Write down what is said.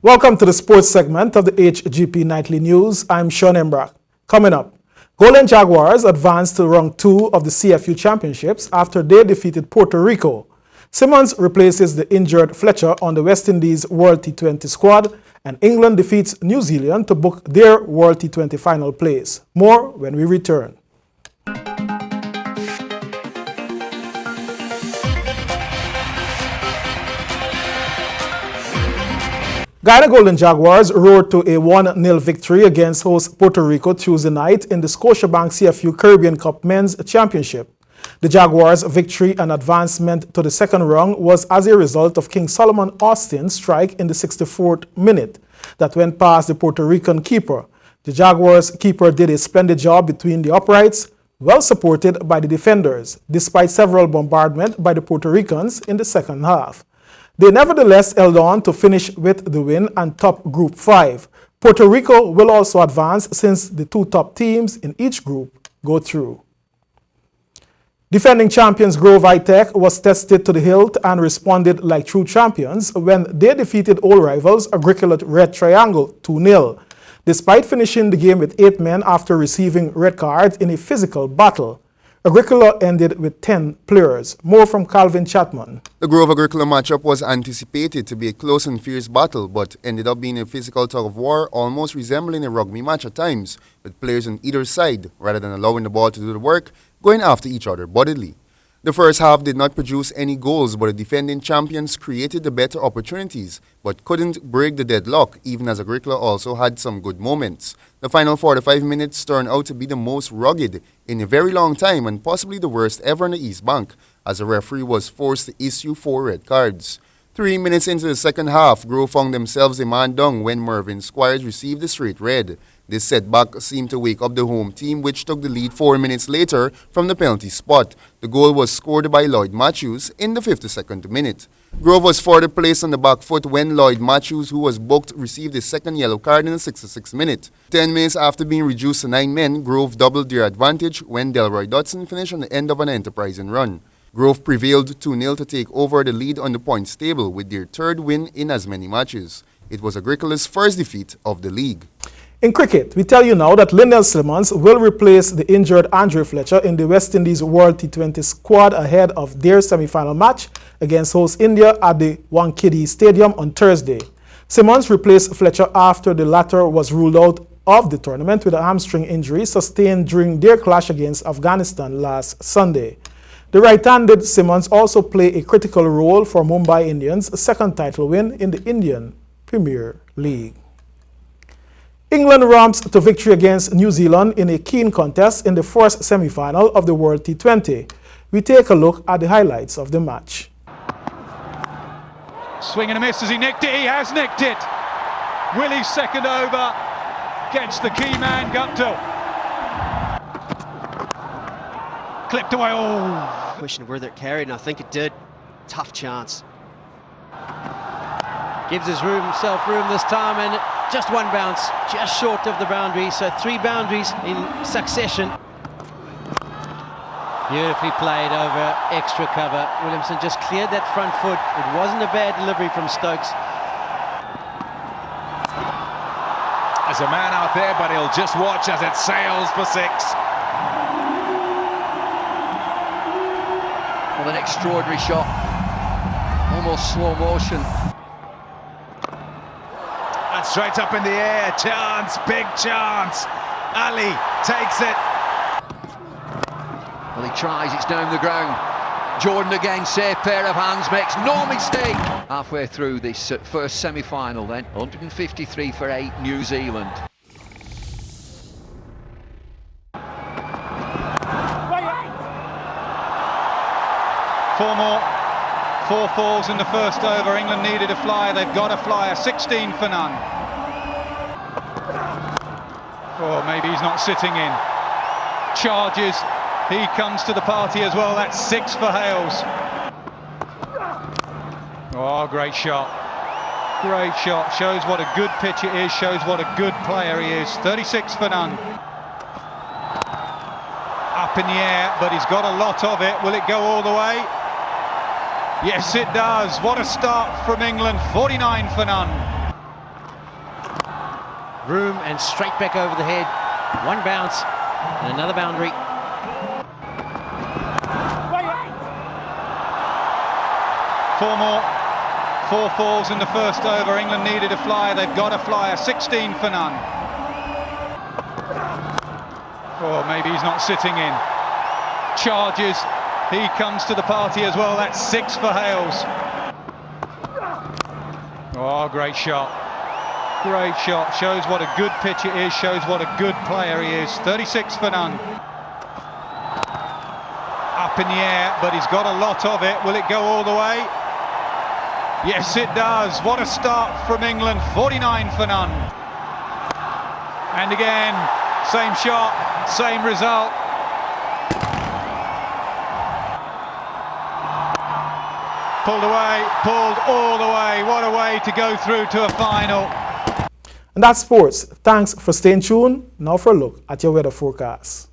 Welcome to the sports segment of the HGP Nightly News. I'm Sean Embrock. Coming up, Golden Jaguars advanced to round 2 of the CFU Championships after they defeated Puerto Rico. Simmons replaces the injured Fletcher on the West Indies World T20 squad, and England defeats New Zealand to book their World T20 final place. More when we return. Ghana Golden Jaguars roared to a 1-0 victory against host Puerto Rico Tuesday night in the Scotiabank CFU Caribbean Cup Men's Championship. The Jaguars' victory and advancement to the second round was as a result of King Solomon Austin's strike in the 64th minute that went past the Puerto Rican keeper. The Jaguars' keeper did a splendid job between the uprights, well supported by the defenders, despite several bombardments by the Puerto Ricans in the second half. They nevertheless held on to finish with the win and top Group 5. Puerto Rico will also advance since the two top teams in each group go through. Defending champions Grove High-Tech was tested to the hilt and responded like true champions when they defeated old rivals Agricola Red Triangle 2-0. Despite finishing the game with 8 men after receiving red cards in a physical battle, Agricola ended with 10 players. More from Calvin Chapman. The Grove Agricola matchup was anticipated to be a close and fierce battle, but ended up being a physical tug of war, almost resembling a rugby match at times, with players on either side, rather than allowing the ball to do the work, going after each other bodily. The first half did not produce any goals, but the defending champions created the better opportunities, but couldn't break the deadlock, even as Agricola also had some good moments. The final 45 minutes turned out to be the most rugged in a very long time and possibly the worst ever in the East Bank, as the referee was forced to issue 4 red cards. 3 minutes into the second half, Grove found themselves a man down when Mervyn Squires received a straight red. This setback seemed to wake up the home team, which took the lead 4 minutes later from the penalty spot. The goal was scored by Lloyd Matthews in the 52nd minute. Grove was further placed on the back foot when Lloyd Matthews, who was booked, received a second yellow card in the 66th minute. 10 minutes after being reduced to 9 men, Grove doubled their advantage when Delroy Dodson finished on the end of an enterprising run. Grove prevailed 2-0 to take over the lead on the points table with their third win in as many matches. It was Agricola's first defeat of the league. In cricket, we tell you now that Lionel Simmons will replace the injured Andre Fletcher in the West Indies World T20 squad ahead of their semi-final match against host India at the Wankhede Stadium on Thursday. Simmons replaced Fletcher after the latter was ruled out of the tournament with a hamstring injury sustained during their clash against Afghanistan last Sunday. The right-handed Simmons also played a critical role for Mumbai Indians' second title win in the Indian Premier League. England ramps to victory against New Zealand in a keen contest in the first semi-final of the World T20. We take a look at the highlights of the match. Swing and a miss as he nicked it. He has nicked it. Willie's second over gets the key man Guptill. Clipped away. Oh! Question whether it carried, and I think it did. Tough chance. Gives himself room this time, and just one bounce, just short of the boundary. So 3 boundaries in succession. Beautifully played over extra cover. Williamson just cleared that front foot. It wasn't a bad delivery from Stokes. There's a man out there, but he'll just watch as it sails for 6. Well, an extraordinary shot. Almost slow motion. And straight up in the air. Chance, big chance. Ali takes it. Well, he tries, it's down the ground. Jordan again, safe pair of hands, makes no mistake. Halfway through this first semi-final then, 153 for 8, New Zealand. Four more. 4 falls in the first over. England needed a flyer. They've got a flyer. 16 for none. Oh, maybe he's not sitting in. Charges. He comes to the party as well. That's 6 for Hales. Oh, great shot. Great shot. Shows what a good pitch it is. Shows what a good player he is. 36 for none. Up in the air, but he's got a lot of it. Will it go all the way? Yes, it does. What a start from England. 49 for none. room and straight back over the head. One bounce and another boundary. Four more. 4 falls in the first over. England needed a flyer. They've got a flyer. 16 for none. Oh, maybe he's not sitting in. Charges. He comes to the party as well. That's 6 for Hales. Oh, great shot. Great shot. Shows what a good pitch it is. Shows what a good player he is. 36 for none. Up in the air, but he's got a lot of it. Will it go all the way? Yes, it does. What a start from England. 49 for none. And again, same shot, same result. Pulled away, pulled all the way. What a way to go through to a final. And that's sports. Thanks for staying tuned. Now for a look at your weather forecast.